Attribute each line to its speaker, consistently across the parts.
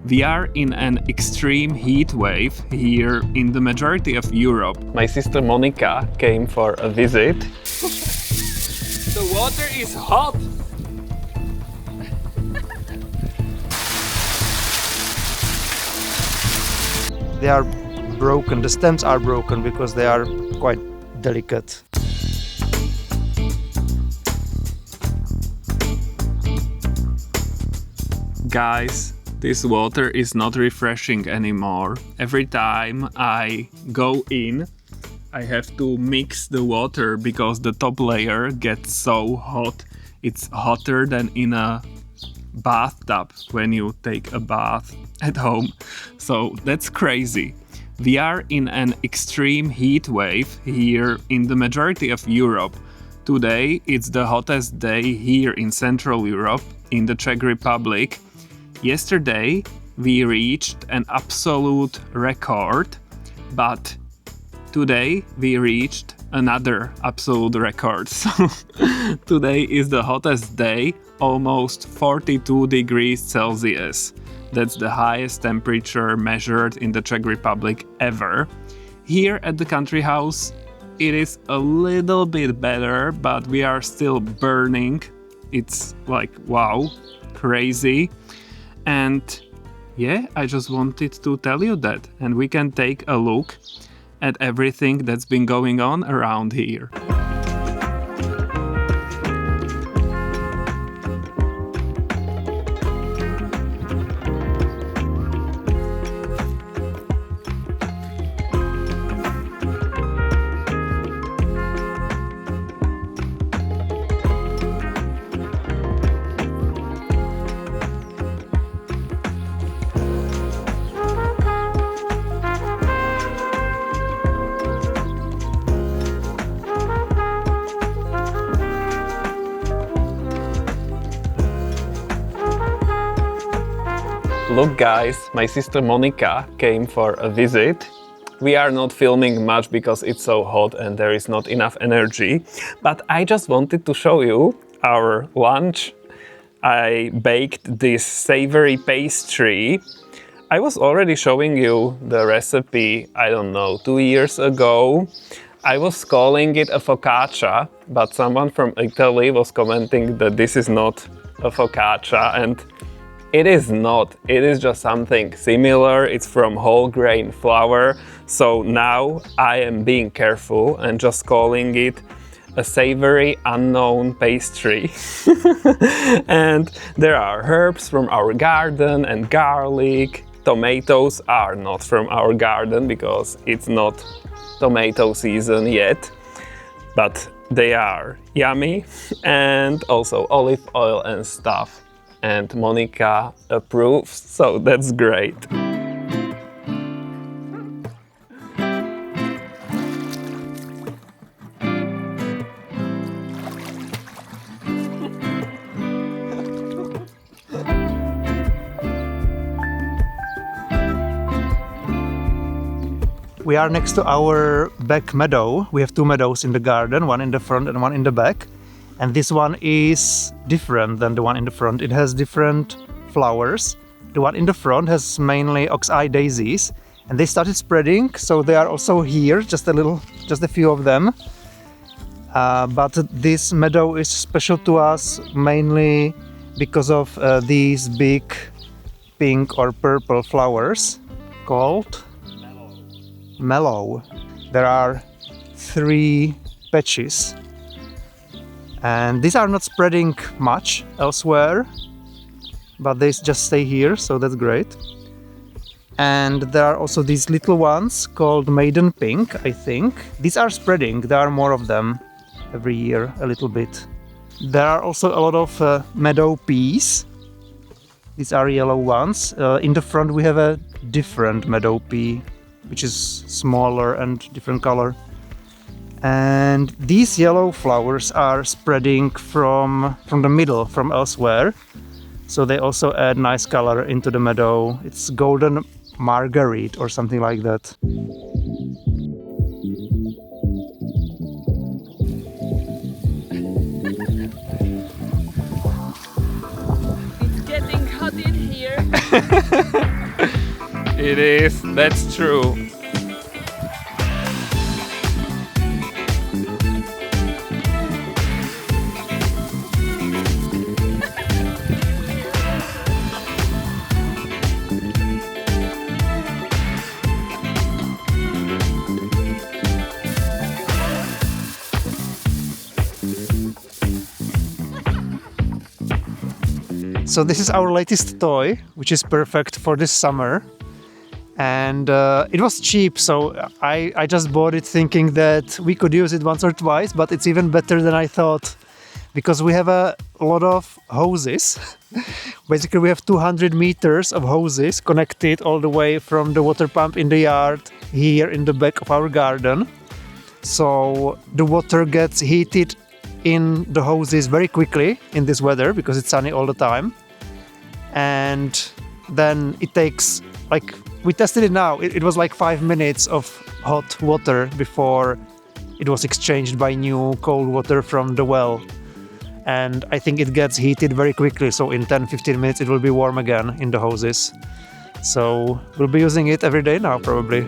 Speaker 1: We are in an extreme heat wave here in the majority of Europe. My sister Monika came for a visit. The water is hot!
Speaker 2: They are broken, the stems are broken because they are quite delicate.
Speaker 1: Guys, this water is not refreshing anymore. Every time I go in, I have to mix the water because the top layer gets so hot. It's hotter than in a bathtub when you take a bath at home. So that's crazy. We are in an extreme heat wave here in the majority of Europe. Today it's the hottest day here in Central Europe, in the Czech Republic. Yesterday we reached an absolute record, but today we reached another absolute record. So today is the hottest day, almost 42 degrees Celsius. That's the highest temperature measured in the Czech Republic ever. Here at the country house it is a little bit better, but we are still burning. It's like, wow, crazy. And yeah, I just wanted to tell you that, and we can take a look at everything that's been going on around here. Look guys, my sister Monika came for a visit. We are not filming much because it's so hot and there is not enough energy, but I just wanted to show you our lunch. I baked this savory pastry. I was already showing you the recipe, I don't know, 2 years ago. I was calling it a focaccia, but someone from Italy was commenting that this is not a focaccia, and it is not. It is just something similar. It's from whole grain flour. So now I am being careful and just calling it a savory unknown pastry. And there are herbs from our garden and garlic. Tomatoes are not from our garden because it's not tomato season yet, but they are yummy, and also olive oil and stuff. And Monika approves, so that's great.
Speaker 2: We are next to our back meadow. We have two meadows in the garden, one in the front and one in the back. And this one is different than the one in the front. It has different flowers. The one in the front has mainly ox-eye daisies, and they started spreading, so they are also here, just a few of them. But this meadow is special to us mainly because of these big pink or purple flowers called bellow. There are 3 patches. And these are not spreading much elsewhere, but they just stay here, so that's great. And there are also these little ones called maiden pink, I think. These are spreading. There are more of them every year, a little bit. There are also a lot of meadow peas. These are yellow ones. In the front we have a different meadow pea, which is smaller and different color. And these yellow flowers are spreading from the middle, from elsewhere. So they also add nice color into the meadow. It's golden marguerite or something like that.
Speaker 3: It's getting hot in here.
Speaker 1: It is, that's true.
Speaker 2: So this is our latest toy, which is perfect for this summer. And it was cheap, so I just bought it thinking that we could use it once or twice, but it's even better than I thought, because we have a lot of hoses. Basically, we have 200 meters of hoses connected all the way from the water pump in the yard here in the back of our garden. So the water gets heated in the hoses very quickly in this weather because it's sunny all the time. And then it takes, like, we tested it now, it was like 5 minutes of hot water before it was exchanged by new cold water from the well. And I think it gets heated very quickly, so in 10-15 minutes it will be warm again in the hoses. So we'll be using it every day now, probably.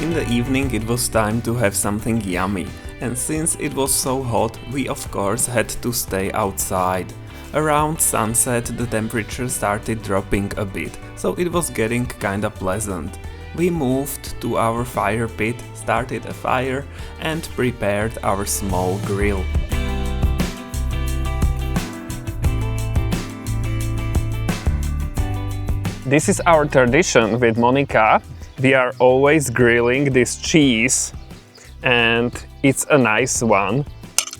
Speaker 1: In the evening it was time to have something yummy, and since it was so hot, we of course had to stay outside. Around sunset the temperature started dropping a bit, so it was getting kinda pleasant. We moved to our fire pit, started a fire and prepared our small grill. This is our tradition with Monika. We are always grilling this cheese, and it's a nice one.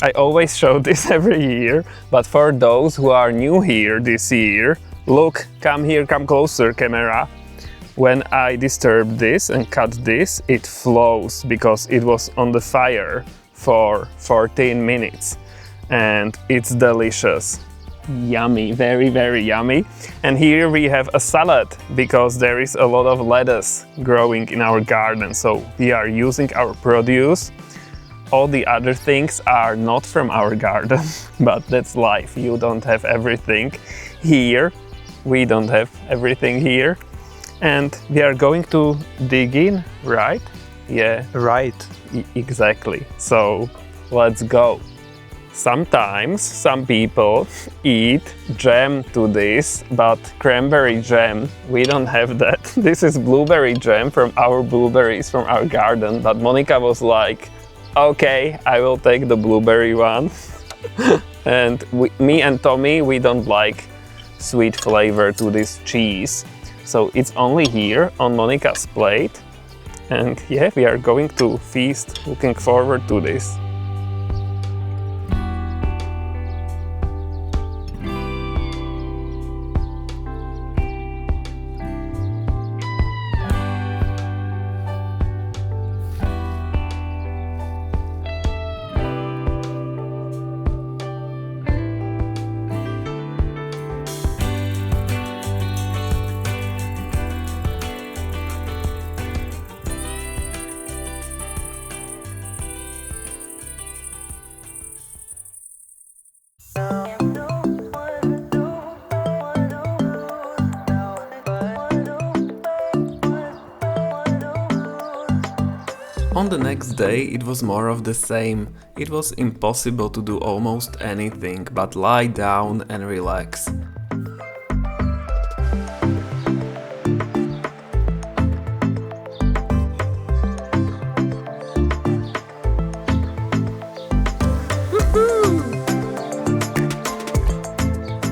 Speaker 1: I always show this every year, but for those who are new here this year, look, come here, come closer, camera. When I disturb this and cut this, it flows because it was on the fire for 14 minutes, and it's delicious. Yummy, very, very yummy. And here we have a salad because there is a lot of lettuce growing in our garden, so we are using our produce. All the other things are not from our garden, but that's life. You don't have everything here. We don't have everything here. And we are going to dig in, right? Yeah.
Speaker 2: Right.
Speaker 1: Exactly. So let's go. Sometimes some people eat jam to this, but cranberry jam, we don't have that. This is blueberry jam from our blueberries from our garden, but Monika was like, okay, I will take the blueberry one. And me and Tommy, we don't like sweet flavor to this cheese. So it's only here on Monika's plate. And yeah, we are going to feast, looking forward to this. On the next day it was more of the same. It was impossible to do almost anything but lie down and relax.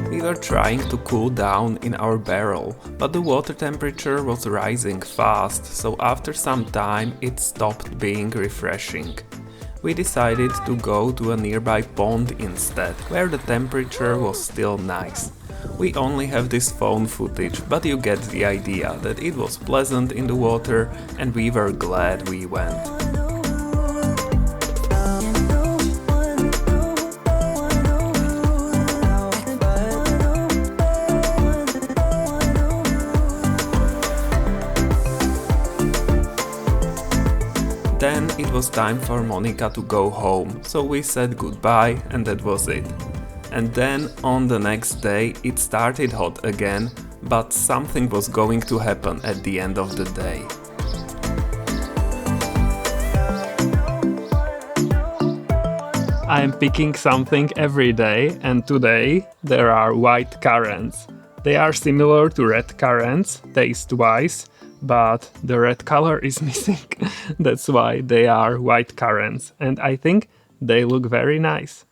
Speaker 1: We were trying to cool down in our barrel, but the water temperature was rising fast, so after some time it stopped being refreshing. we decided to go to a nearby pond instead, where the temperature was still nice. We only have this phone footage, but you get the idea that it was pleasant in the water and we were glad we went. Then it was time for Monika to go home, so we said goodbye and that was it. And then on the next day it started hot again, but something was going to happen at the end of the day. I am picking something every day, and today there are white currants. They are similar to red currants taste-wise, but the red color is missing. That's why they are white currants, and I think they look very nice.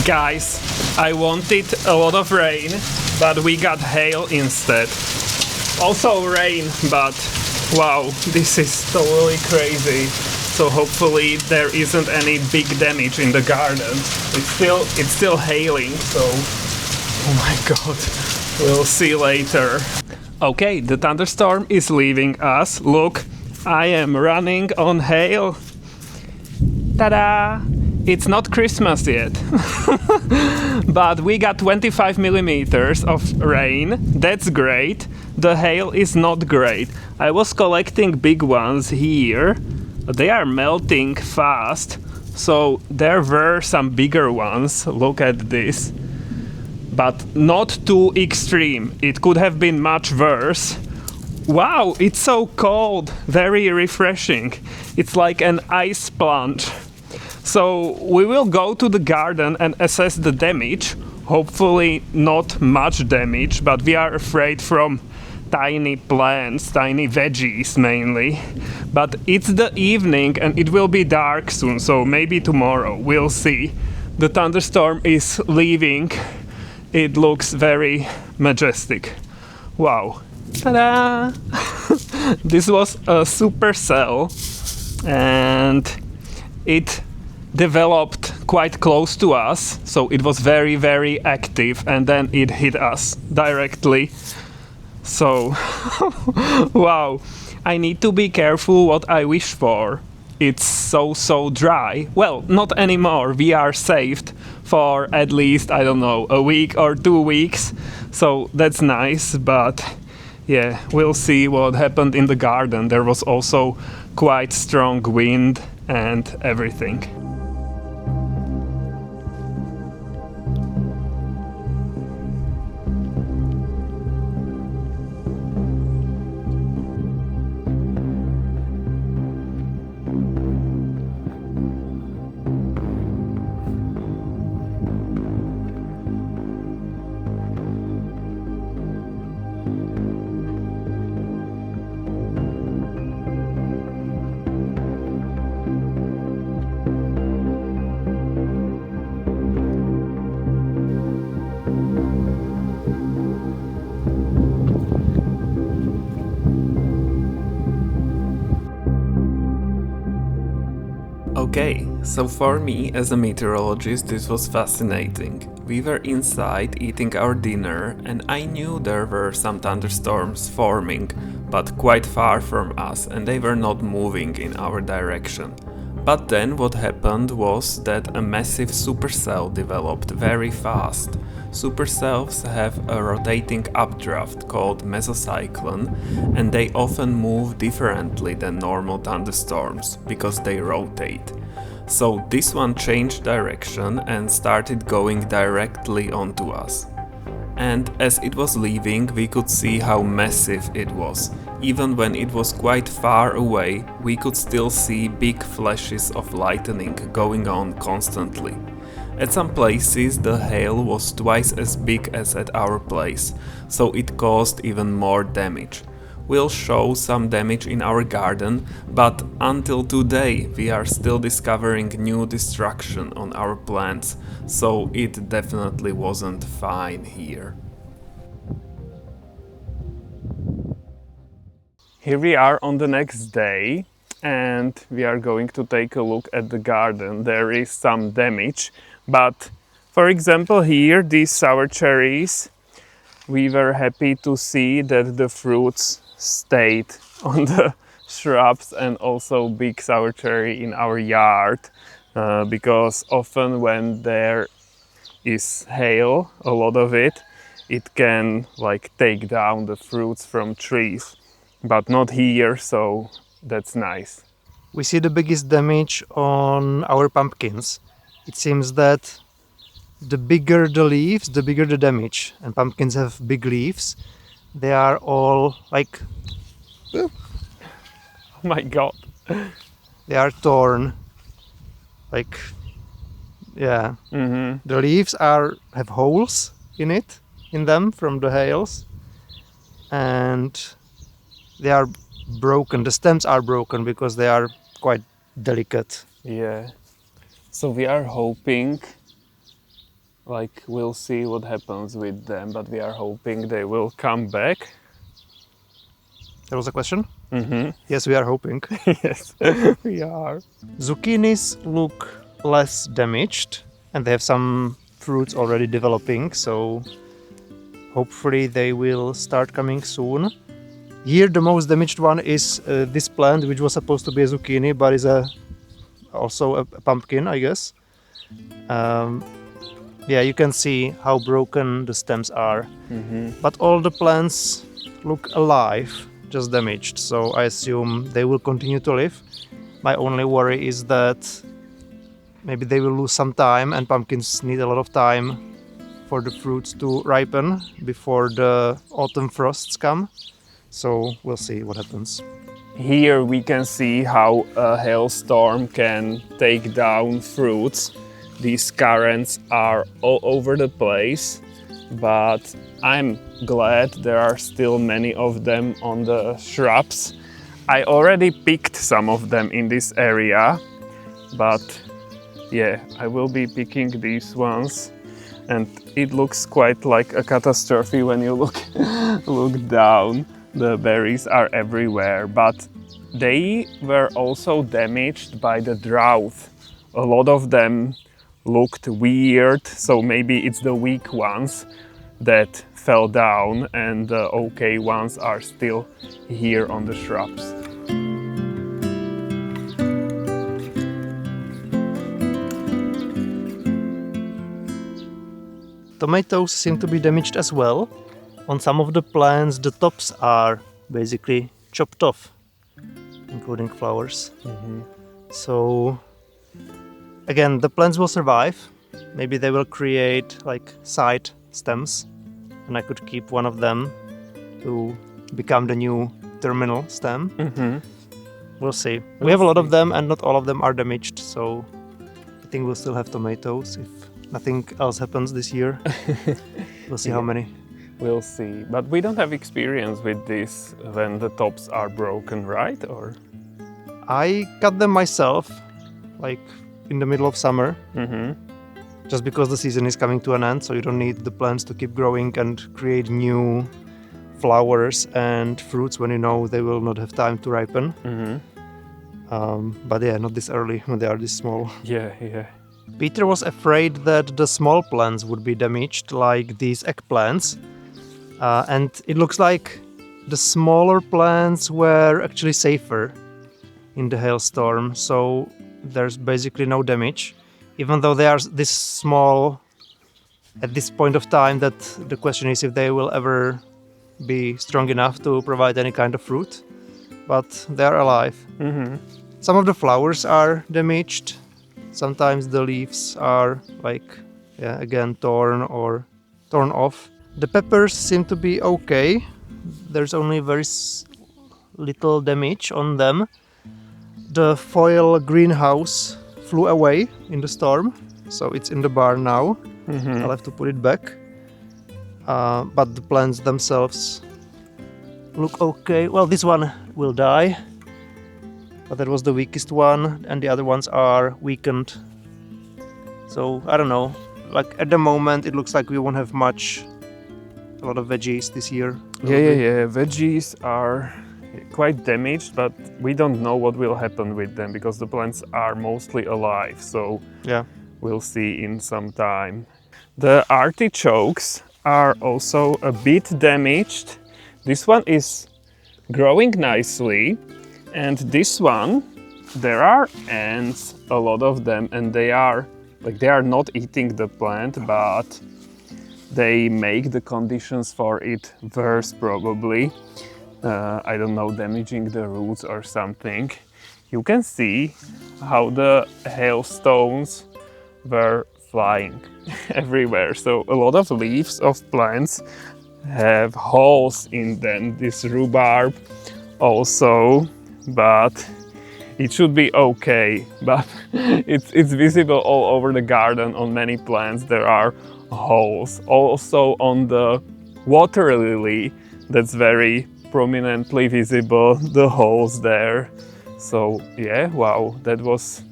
Speaker 1: Guys, I wanted a lot of rain, but we got hail instead. Also rain, but wow, this is totally crazy. So hopefully there isn't any big damage in the garden. It's still hailing, so oh my god, we'll see later. Okay, the thunderstorm is leaving us. Look, I am running on hail. Ta-da! It's not Christmas yet, but we got 25 millimeters of rain. That's great. The hail is not great. I was collecting big ones here. They are melting fast, so there were some bigger ones. Look at this. But not too extreme. It could have been much worse. Wow, it's so cold. Very refreshing. It's like an ice plunge. So we will go to the garden and assess the damage. Hopefully not much damage, but we are afraid from tiny plants, tiny veggies mainly. But it's the evening and it will be dark soon, so maybe tomorrow, we'll see. The thunderstorm is leaving. It looks very majestic. Wow. Ta-da! This was a supercell and it developed quite close to us, so it was very, very active, and then it hit us directly. So, wow, I need to be careful what I wish for. It's so dry. Well, not anymore. We are saved for at least, I don't know, a week or 2 weeks. So that's nice, but yeah, we'll see what happened in the garden. There was also quite strong wind and everything. Okay, so for me as a meteorologist this was fascinating. We were inside eating our dinner and I knew there were some thunderstorms forming, but quite far from us and they were not moving in our direction. But then what happened was that a massive supercell developed very fast. Supercells have a rotating updraft called mesocyclone and they often move differently than normal thunderstorms because they rotate. So this one changed direction and started going directly onto us. And as it was leaving, we could see how massive it was. Even when it was quite far away, we could still see big flashes of lightning going on constantly. At some places the hail was twice as big as at our place, so it caused even more damage. We'll show some damage in our garden, but until today we are still discovering new destruction on our plants, so it definitely wasn't fine here. Here we are on the next day and we are going to take a look at the garden. There is some damage, but for example here, these sour cherries, we were happy to see that the fruits stayed on the shrubs and also big sour cherry in our yard, because often when there is hail, a lot of it, it can like take down the fruits from trees, but not here, so that's nice.
Speaker 2: We see the biggest damage on our pumpkins. It seems that the bigger the leaves, the bigger the damage. And pumpkins have big leaves. They are all like...
Speaker 1: Oh my god.
Speaker 2: They are torn. Like... Yeah.
Speaker 1: Mm-hmm.
Speaker 2: The leaves have holes in them from the hails. And they are broken. The stems are broken because they are quite delicate.
Speaker 1: Yeah. So we are hoping, like we'll see what happens with them, but we are hoping they will come back.
Speaker 2: That was a question?
Speaker 1: Mm-hmm.
Speaker 2: Yes, we are hoping.
Speaker 1: Yes, we are.
Speaker 2: Zucchinis look less damaged and they have some fruits already developing, so hopefully they will start coming soon. Here the most damaged one is this plant, which was supposed to be a zucchini but is also a pumpkin, I guess. Yeah, you can see how broken the stems are.
Speaker 1: Mm-hmm.
Speaker 2: But all the plants look alive, just damaged, so I assume they will continue to live. My only worry is that maybe they will lose some time, and pumpkins need a lot of time for the fruits to ripen before the autumn frosts come. So we'll see what happens.
Speaker 1: Here we can see how a hailstorm can take down fruits. These currents are all over the place, but I'm glad there are still many of them on the shrubs. I already picked some of them in this area, but yeah, I will be picking these ones. And it looks quite like a catastrophe when you look down. The berries are everywhere, but they were also damaged by the drought. A lot of them looked weird, so maybe it's the weak ones that fell down and the okay ones are still here on the shrubs.
Speaker 2: Tomatoes seem to be damaged as well. On some of the plants, the tops are basically chopped off, including flowers.
Speaker 1: Mm-hmm.
Speaker 2: So, again, the plants will survive. Maybe they will create like side stems, and I could keep one of them to become the new terminal stem.
Speaker 1: Mm-hmm.
Speaker 2: We'll see. We have a lot of them, and not all of them are damaged, so I think we'll still have tomatoes if nothing else happens this year. We'll see how many.
Speaker 1: We'll see. But we don't have experience with this when the tops are broken, right? Or
Speaker 2: I cut them myself, like in the middle of summer, just because the season is coming to an end, so you don't need the plants to keep growing and create new flowers and fruits when you know they will not have time to ripen. But yeah, not this early when they are this small.
Speaker 1: Yeah.
Speaker 2: Peter was afraid that the small plants would be damaged, like these eggplants. And it looks like the smaller plants were actually safer in the hailstorm, so there's basically no damage, even though they are this small at this point of time that the question is if they will ever be strong enough to provide any kind of fruit, but they are alive. Some of the flowers are damaged. Sometimes the leaves are again torn off. The peppers seem to be okay. There's only very little damage on them. The foil greenhouse flew away in the storm, so it's in the barn now. I'll have to put it back. But the plants themselves look okay. Well, this one will die, but that was the weakest one, and the other ones are weakened. So I don't know. Like at the moment, it looks like we won't have a lot of veggies this year.
Speaker 1: Yeah. Veggies are quite damaged, but we don't know what will happen with them because the plants are mostly alive. So
Speaker 2: yeah,
Speaker 1: we'll see in some time. The artichokes are also a bit damaged. This one is growing nicely, and this one, there are ants, a lot of them, and they are not eating the plant, but they make the conditions for it worse probably. I don't know, damaging the roots or something. You can see how the hailstones were flying everywhere. So a lot of leaves of plants have holes in them, this rhubarb also, but it should be okay. But it's visible all over the garden. On many plants there are holes. Also on the water lily, that's very prominently visible, the holes there. So yeah, wow, that was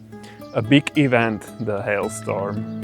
Speaker 1: a big event, the hailstorm.